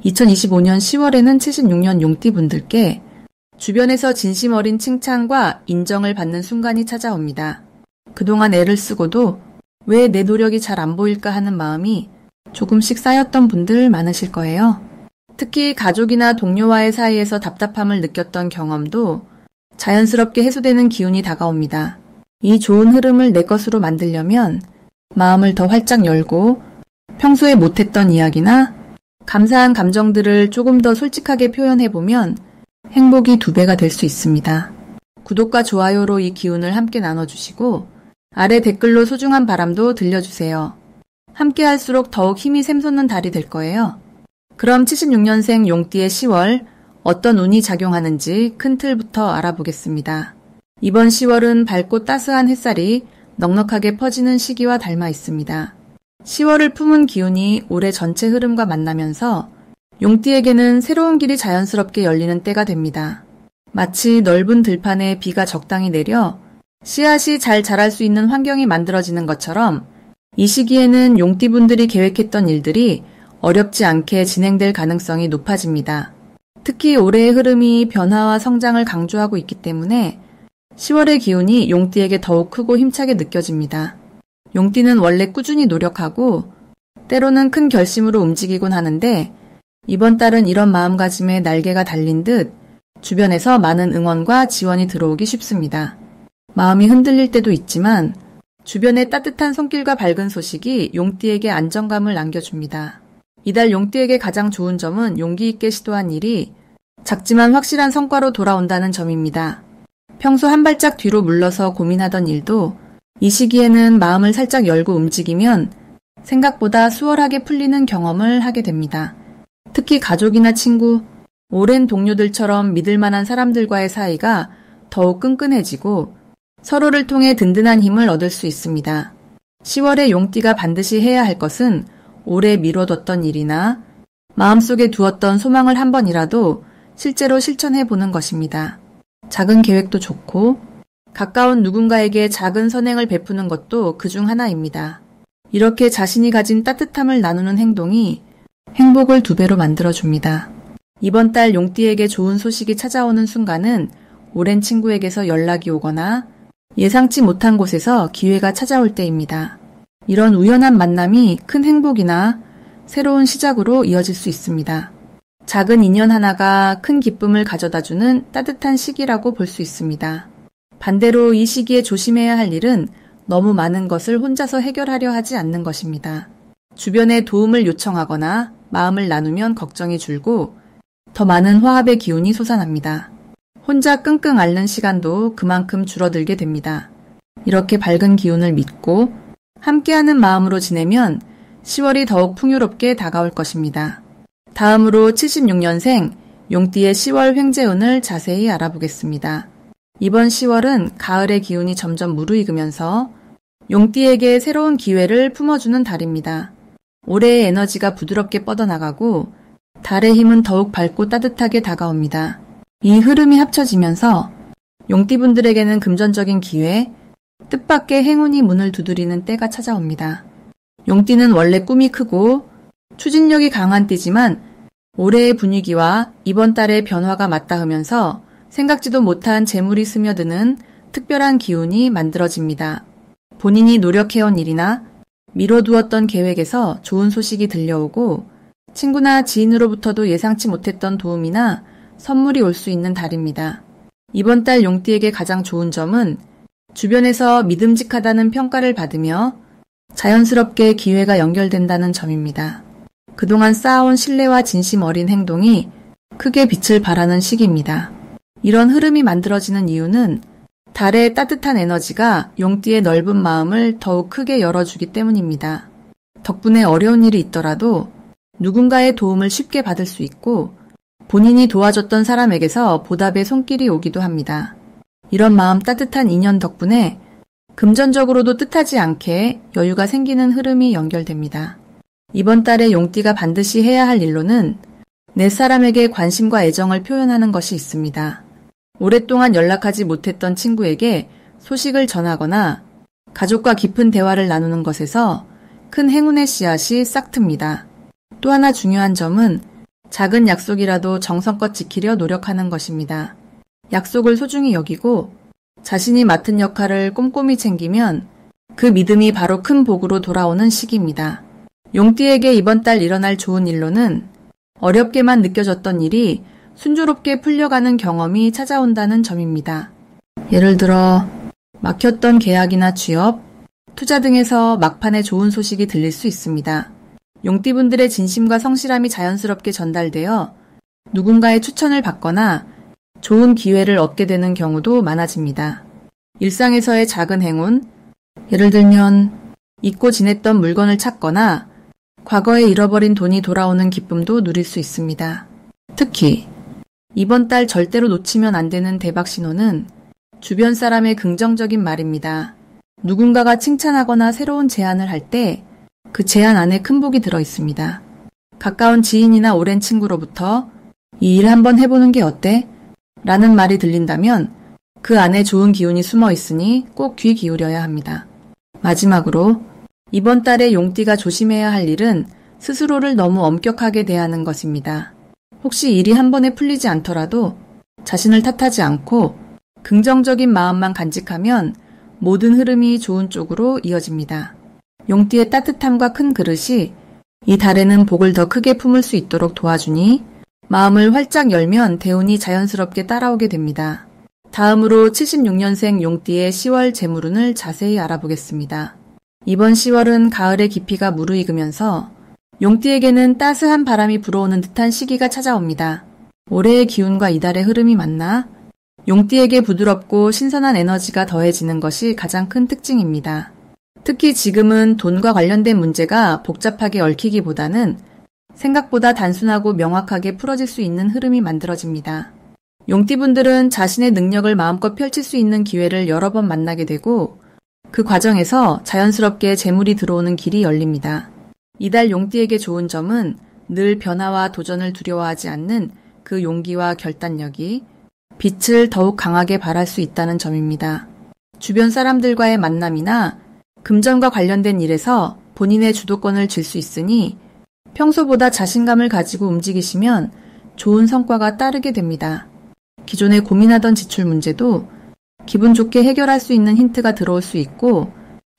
2025년 10월에는 76년 용띠분들께 주변에서 진심 어린 칭찬과 인정을 받는 순간이 찾아옵니다. 그동안 애를 쓰고도 왜 내 노력이 잘 안 보일까 하는 마음이 조금씩 쌓였던 분들 많으실 거예요. 특히 가족이나 동료와의 사이에서 답답함을 느꼈던 경험도 자연스럽게 해소되는 기운이 다가옵니다. 이 좋은 흐름을 내 것으로 만들려면 마음을 더 활짝 열고 평소에 못했던 이야기나 감사한 감정들을 조금 더 솔직하게 표현해보면 행복이 2배가 될 수 있습니다. 구독과 좋아요로 이 기운을 함께 나눠주시고 아래 댓글로 소중한 바람도 들려주세요. 함께 할수록 더욱 힘이 샘솟는 달이 될 거예요. 그럼 76년생 용띠의 10월 어떤 운이 작용하는지 큰 틀부터 알아보겠습니다. 이번 10월은 밝고 따스한 햇살이 넉넉하게 퍼지는 시기와 닮아 있습니다. 10월을 품은 기운이 올해 전체 흐름과 만나면서 용띠에게는 새로운 길이 자연스럽게 열리는 때가 됩니다. 마치 넓은 들판에 비가 적당히 내려 씨앗이 잘 자랄 수 있는 환경이 만들어지는 것처럼 이 시기에는 용띠분들이 계획했던 일들이 어렵지 않게 진행될 가능성이 높아집니다. 특히 올해의 흐름이 변화와 성장을 강조하고 있기 때문에 10월의 기운이 용띠에게 더욱 크고 힘차게 느껴집니다. 용띠는 원래 꾸준히 노력하고 때로는 큰 결심으로 움직이곤 하는데 이번 달은 이런 마음가짐에 날개가 달린 듯 주변에서 많은 응원과 지원이 들어오기 쉽습니다. 마음이 흔들릴 때도 있지만 주변의 따뜻한 손길과 밝은 소식이 용띠에게 안정감을 안겨줍니다. 이달 용띠에게 가장 좋은 점은 용기 있게 시도한 일이 작지만 확실한 성과로 돌아온다는 점입니다. 평소 한 발짝 뒤로 물러서 고민하던 일도 이 시기에는 마음을 살짝 열고 움직이면 생각보다 수월하게 풀리는 경험을 하게 됩니다. 특히 가족이나 친구, 오랜 동료들처럼 믿을 만한 사람들과의 사이가 더욱 끈끈해지고 서로를 통해 든든한 힘을 얻을 수 있습니다. 10월에 용띠가 반드시 해야 할 것은 오래 미뤄뒀던 일이나 마음속에 두었던 소망을 한 번이라도 실제로 실천해보는 것입니다. 작은 계획도 좋고 가까운 누군가에게 작은 선행을 베푸는 것도 그중 하나입니다. 이렇게 자신이 가진 따뜻함을 나누는 행동이 행복을 2배로 만들어줍니다. 이번 달 용띠에게 좋은 소식이 찾아오는 순간은 오랜 친구에게서 연락이 오거나 예상치 못한 곳에서 기회가 찾아올 때입니다. 이런 우연한 만남이 큰 행복이나 새로운 시작으로 이어질 수 있습니다. 작은 인연 하나가 큰 기쁨을 가져다주는 따뜻한 시기라고 볼 수 있습니다. 반대로 이 시기에 조심해야 할 일은 너무 많은 것을 혼자서 해결하려 하지 않는 것입니다. 주변에 도움을 요청하거나 마음을 나누면 걱정이 줄고 더 많은 화합의 기운이 솟아납니다. 혼자 끙끙 앓는 시간도 그만큼 줄어들게 됩니다. 이렇게 밝은 기운을 믿고 함께하는 마음으로 지내면 10월이 더욱 풍요롭게 다가올 것입니다. 다음으로 76년생 용띠의 10월 횡재운을 자세히 알아보겠습니다. 이번 10월은 가을의 기운이 점점 무르익으면서 용띠에게 새로운 기회를 품어주는 달입니다. 올해의 에너지가 부드럽게 뻗어나가고 달의 힘은 더욱 밝고 따뜻하게 다가옵니다. 이 흐름이 합쳐지면서 용띠분들에게는 금전적인 기회, 뜻밖의 행운이 문을 두드리는 때가 찾아옵니다. 용띠는 원래 꿈이 크고 추진력이 강한 띠지만 올해의 분위기와 이번 달의 변화가 맞닿으면서 생각지도 못한 재물이 스며드는 특별한 기운이 만들어집니다. 본인이 노력해온 일이나 미뤄두었던 계획에서 좋은 소식이 들려오고 친구나 지인으로부터도 예상치 못했던 도움이나 선물이 올 수 있는 달입니다. 이번 달 용띠에게 가장 좋은 점은 주변에서 믿음직하다는 평가를 받으며 자연스럽게 기회가 연결된다는 점입니다. 그동안 쌓아온 신뢰와 진심 어린 행동이 크게 빛을 발하는 시기입니다. 이런 흐름이 만들어지는 이유는 달의 따뜻한 에너지가 용띠의 넓은 마음을 더욱 크게 열어주기 때문입니다. 덕분에 어려운 일이 있더라도 누군가의 도움을 쉽게 받을 수 있고 본인이 도와줬던 사람에게서 보답의 손길이 오기도 합니다. 이런 마음 따뜻한 인연 덕분에 금전적으로도 뜻하지 않게 여유가 생기는 흐름이 연결됩니다. 이번 달에 용띠가 반드시 해야 할 일로는 내 사람에게 관심과 애정을 표현하는 것이 있습니다. 오랫동안 연락하지 못했던 친구에게 소식을 전하거나 가족과 깊은 대화를 나누는 것에서 큰 행운의 씨앗이 싹 틉니다. 또 하나 중요한 점은 작은 약속이라도 정성껏 지키려 노력하는 것입니다. 약속을 소중히 여기고 자신이 맡은 역할을 꼼꼼히 챙기면 그 믿음이 바로 큰 복으로 돌아오는 시기입니다. 용띠에게 이번 달 일어날 좋은 일로는 어렵게만 느껴졌던 일이 순조롭게 풀려가는 경험이 찾아온다는 점입니다. 예를 들어 막혔던 계약이나 취업, 투자 등에서 막판에 좋은 소식이 들릴 수 있습니다. 용띠분들의 진심과 성실함이 자연스럽게 전달되어 누군가의 추천을 받거나 좋은 기회를 얻게 되는 경우도 많아집니다. 일상에서의 작은 행운, 예를 들면 잊고 지냈던 물건을 찾거나 과거에 잃어버린 돈이 돌아오는 기쁨도 누릴 수 있습니다. 특히 이번 달 절대로 놓치면 안 되는 대박 신호는 주변 사람의 긍정적인 말입니다. 누군가가 칭찬하거나 새로운 제안을 할 때 그 제안 안에 큰 복이 들어 있습니다. 가까운 지인이나 오랜 친구로부터 이 일 한번 해보는 게 어때? 라는 말이 들린다면 그 안에 좋은 기운이 숨어 있으니 꼭 귀 기울여야 합니다. 마지막으로 이번 달에 용띠가 조심해야 할 일은 스스로를 너무 엄격하게 대하는 것입니다. 혹시 일이 한 번에 풀리지 않더라도 자신을 탓하지 않고 긍정적인 마음만 간직하면 모든 흐름이 좋은 쪽으로 이어집니다. 용띠의 따뜻함과 큰 그릇이 이 달에는 복을 더 크게 품을 수 있도록 도와주니 마음을 활짝 열면 대운이 자연스럽게 따라오게 됩니다. 다음으로 76년생 용띠의 10월 재물운을 자세히 알아보겠습니다. 이번 10월은 가을의 깊이가 무르익으면서 용띠에게는 따스한 바람이 불어오는 듯한 시기가 찾아옵니다. 올해의 기운과 이달의 흐름이 만나 용띠에게 부드럽고 신선한 에너지가 더해지는 것이 가장 큰 특징입니다. 특히 지금은 돈과 관련된 문제가 복잡하게 얽히기보다는 생각보다 단순하고 명확하게 풀어질 수 있는 흐름이 만들어집니다. 용띠분들은 자신의 능력을 마음껏 펼칠 수 있는 기회를 여러 번 만나게 되고 그 과정에서 자연스럽게 재물이 들어오는 길이 열립니다. 이달 용띠에게 좋은 점은 늘 변화와 도전을 두려워하지 않는 그 용기와 결단력이 빛을 더욱 강하게 발할 수 있다는 점입니다. 주변 사람들과의 만남이나 금전과 관련된 일에서 본인의 주도권을 쥘 수 있으니 평소보다 자신감을 가지고 움직이시면 좋은 성과가 따르게 됩니다. 기존에 고민하던 지출 문제도 기분 좋게 해결할 수 있는 힌트가 들어올 수 있고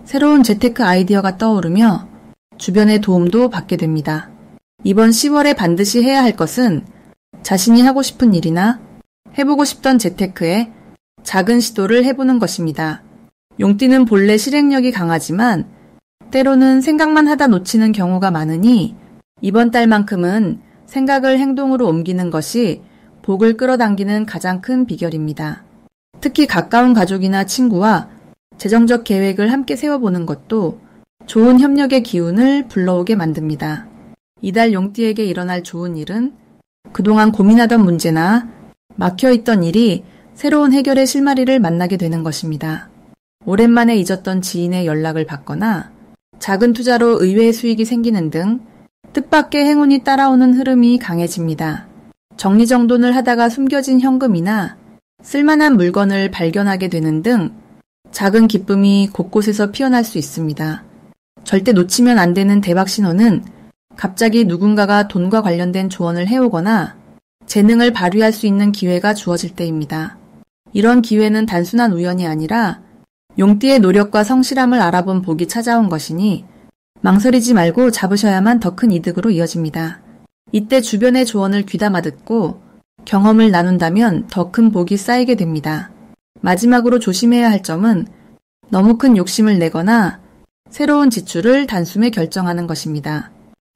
새로운 재테크 아이디어가 떠오르며 주변의 도움도 받게 됩니다. 이번 10월에 반드시 해야 할 것은 자신이 하고 싶은 일이나 해보고 싶던 재테크에 작은 시도를 해보는 것입니다. 용띠는 본래 실행력이 강하지만 때로는 생각만 하다 놓치는 경우가 많으니 이번 달만큼은 생각을 행동으로 옮기는 것이 복을 끌어당기는 가장 큰 비결입니다. 특히 가까운 가족이나 친구와 재정적 계획을 함께 세워보는 것도 좋은 협력의 기운을 불러오게 만듭니다. 이달 용띠에게 일어날 좋은 일은 그동안 고민하던 문제나 막혀있던 일이 새로운 해결의 실마리를 만나게 되는 것입니다. 오랜만에 잊었던 지인의 연락을 받거나 작은 투자로 의외의 수익이 생기는 등 뜻밖의 행운이 따라오는 흐름이 강해집니다. 정리정돈을 하다가 숨겨진 현금이나 쓸만한 물건을 발견하게 되는 등 작은 기쁨이 곳곳에서 피어날 수 있습니다. 절대 놓치면 안 되는 대박 신호는 갑자기 누군가가 돈과 관련된 조언을 해오거나 재능을 발휘할 수 있는 기회가 주어질 때입니다. 이런 기회는 단순한 우연이 아니라 용띠의 노력과 성실함을 알아본 복이 찾아온 것이니 망설이지 말고 잡으셔야만 더 큰 이득으로 이어집니다. 이때 주변의 조언을 귀담아 듣고 경험을 나눈다면 더 큰 복이 쌓이게 됩니다. 마지막으로 조심해야 할 점은 너무 큰 욕심을 내거나 새로운 지출을 단숨에 결정하는 것입니다.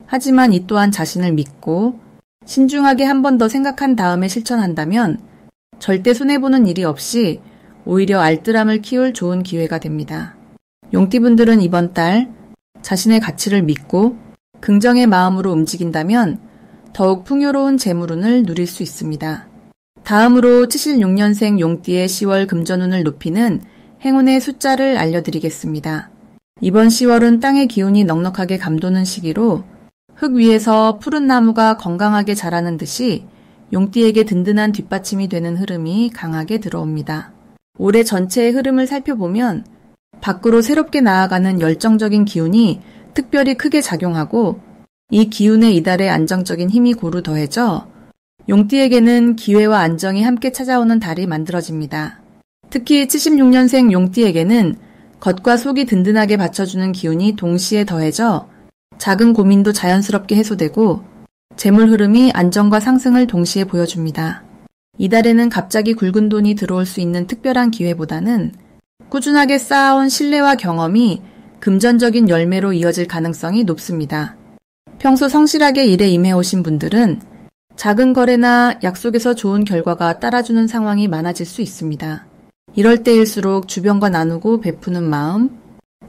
하지만 이 또한 자신을 믿고 신중하게 한 번 더 생각한 다음에 실천한다면 절대 손해보는 일이 없이 오히려 알뜰함을 키울 좋은 기회가 됩니다. 용띠분들은 이번 달 자신의 가치를 믿고 긍정의 마음으로 움직인다면 더욱 풍요로운 재물운을 누릴 수 있습니다. 다음으로 76년생 용띠의 10월 금전운을 높이는 행운의 숫자를 알려드리겠습니다. 이번 10월은 땅의 기운이 넉넉하게 감도는 시기로 흙 위에서 푸른 나무가 건강하게 자라는 듯이 용띠에게 든든한 뒷받침이 되는 흐름이 강하게 들어옵니다. 올해 전체의 흐름을 살펴보면 밖으로 새롭게 나아가는 열정적인 기운이 특별히 크게 작용하고 이 기운에 이달의 안정적인 힘이 고루 더해져 용띠에게는 기회와 안정이 함께 찾아오는 달이 만들어집니다. 특히 76년생 용띠에게는 겉과 속이 든든하게 받쳐주는 기운이 동시에 더해져 작은 고민도 자연스럽게 해소되고 재물 흐름이 안정과 상승을 동시에 보여줍니다. 이달에는 갑자기 굵은 돈이 들어올 수 있는 특별한 기회보다는 꾸준하게 쌓아온 신뢰와 경험이 금전적인 열매로 이어질 가능성이 높습니다. 평소 성실하게 일에 임해오신 분들은 작은 거래나 약속에서 좋은 결과가 따라주는 상황이 많아질 수 있습니다. 이럴 때일수록 주변과 나누고 베푸는 마음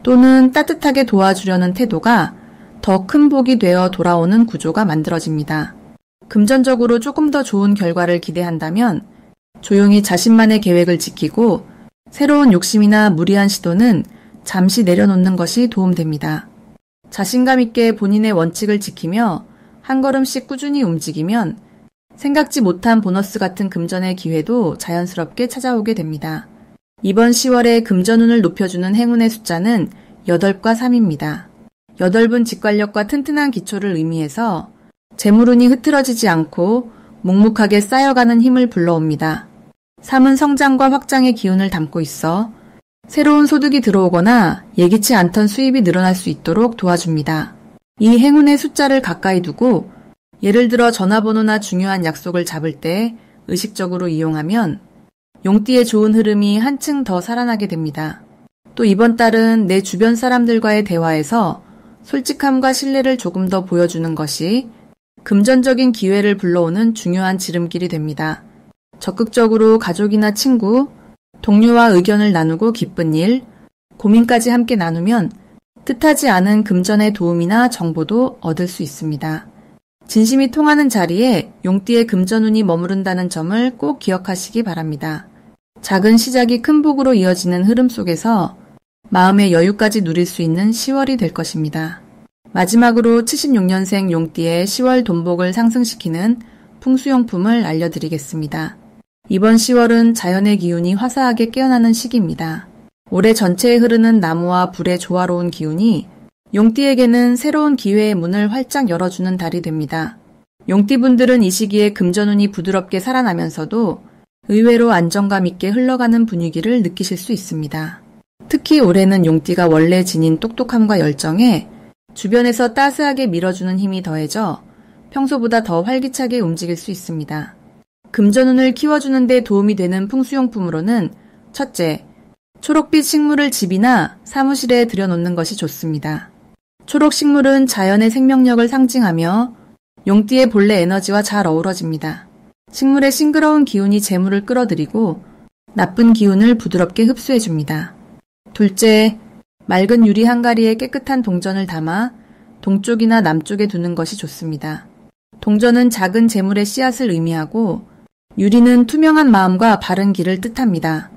또는 따뜻하게 도와주려는 태도가 더 큰 복이 되어 돌아오는 구조가 만들어집니다. 금전적으로 조금 더 좋은 결과를 기대한다면 조용히 자신만의 계획을 지키고 새로운 욕심이나 무리한 시도는 잠시 내려놓는 것이 도움됩니다. 자신감 있게 본인의 원칙을 지키며 한 걸음씩 꾸준히 움직이면 생각지 못한 보너스 같은 금전의 기회도 자연스럽게 찾아오게 됩니다. 이번 10월에 금전운을 높여주는 행운의 숫자는 8과 3입니다. 8은 직관력과 튼튼한 기초를 의미해서 재물운이 흐트러지지 않고 묵묵하게 쌓여가는 힘을 불러옵니다. 3은 성장과 확장의 기운을 담고 있어 새로운 소득이 들어오거나 예기치 않던 수입이 늘어날 수 있도록 도와줍니다. 이 행운의 숫자를 가까이 두고 예를 들어 전화번호나 중요한 약속을 잡을 때 의식적으로 이용하면 용띠의 좋은 흐름이 한층 더 살아나게 됩니다. 또 이번 달은 내 주변 사람들과의 대화에서 솔직함과 신뢰를 조금 더 보여주는 것이 금전적인 기회를 불러오는 중요한 지름길이 됩니다. 적극적으로 가족이나 친구, 동료와 의견을 나누고 기쁜 일, 고민까지 함께 나누면 뜻하지 않은 금전의 도움이나 정보도 얻을 수 있습니다. 진심이 통하는 자리에 용띠의 금전운이 머무른다는 점을 꼭 기억하시기 바랍니다. 작은 시작이 큰 복으로 이어지는 흐름 속에서 마음의 여유까지 누릴 수 있는 10월이 될 것입니다. 마지막으로 76년생 용띠의 10월 돈복을 상승시키는 풍수용품을 알려드리겠습니다. 이번 10월은 자연의 기운이 화사하게 깨어나는 시기입니다. 올해 전체에 흐르는 나무와 불의 조화로운 기운이 용띠에게는 새로운 기회의 문을 활짝 열어주는 달이 됩니다. 용띠분들은 이 시기에 금전운이 부드럽게 살아나면서도 의외로 안정감 있게 흘러가는 분위기를 느끼실 수 있습니다. 특히 올해는 용띠가 원래 지닌 똑똑함과 열정에 주변에서 따스하게 밀어주는 힘이 더해져 평소보다 더 활기차게 움직일 수 있습니다. 금전운을 키워주는 데 도움이 되는 풍수용품으로는 첫째, 초록빛 식물을 집이나 사무실에 들여놓는 것이 좋습니다. 초록 식물은 자연의 생명력을 상징하며 용띠의 본래 에너지와 잘 어우러집니다. 식물의 싱그러운 기운이 재물을 끌어들이고 나쁜 기운을 부드럽게 흡수해줍니다. 둘째, 맑은 유리 항아리에 깨끗한 동전을 담아 동쪽이나 남쪽에 두는 것이 좋습니다. 동전은 작은 재물의 씨앗을 의미하고 유리는 투명한 마음과 바른 길을 뜻합니다.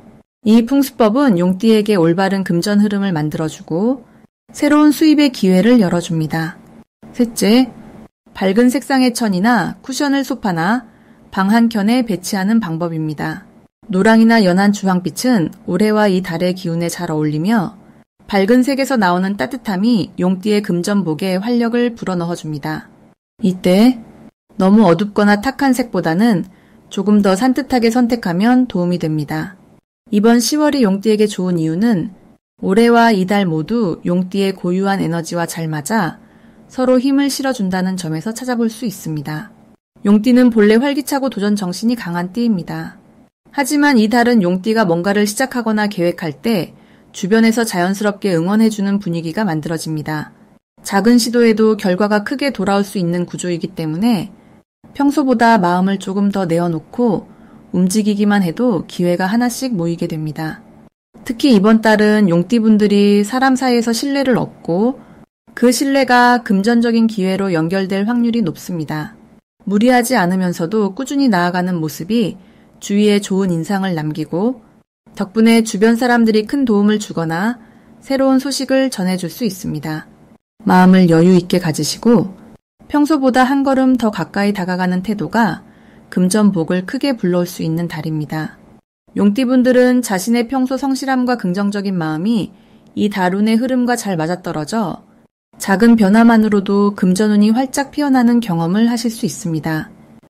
이 풍수법은 용띠에게 올바른 금전 흐름을 만들어주고 새로운 수입의 기회를 열어줍니다. 셋째, 밝은 색상의 천이나 쿠션을 소파나 방 한켠에 배치하는 방법입니다. 노랑이나 연한 주황빛은 올해와 이 달의 기운에 잘 어울리며 밝은 색에서 나오는 따뜻함이 용띠의 금전복에 활력을 불어넣어줍니다. 이때 너무 어둡거나 탁한 색보다는 조금 더 산뜻하게 선택하면 도움이 됩니다. 이번 10월이 용띠에게 좋은 이유는 올해와 이달 모두 용띠의 고유한 에너지와 잘 맞아 서로 힘을 실어준다는 점에서 찾아볼 수 있습니다. 용띠는 본래 활기차고 도전 정신이 강한 띠입니다. 하지만 이 달은 용띠가 뭔가를 시작하거나 계획할 때 주변에서 자연스럽게 응원해주는 분위기가 만들어집니다. 작은 시도에도 결과가 크게 돌아올 수 있는 구조이기 때문에 평소보다 마음을 조금 더 내어놓고 움직이기만 해도 기회가 하나씩 모이게 됩니다. 특히 이번 달은 용띠분들이 사람 사이에서 신뢰를 얻고 그 신뢰가 금전적인 기회로 연결될 확률이 높습니다. 무리하지 않으면서도 꾸준히 나아가는 모습이 주위에 좋은 인상을 남기고 덕분에 주변 사람들이 큰 도움을 주거나 새로운 소식을 전해줄 수 있습니다. 마음을 여유 있게 가지시고 평소보다 한 걸음 더 가까이 다가가는 태도가 금전복을 크게 불러올 수 있는 달입니다. 용띠분들은 자신의 평소 성실함과 긍정적인 마음이 이 달운의 흐름과 잘 맞아떨어져 작은 변화만으로도 금전운이 활짝 피어나는 경험을 하실 수 있습니다.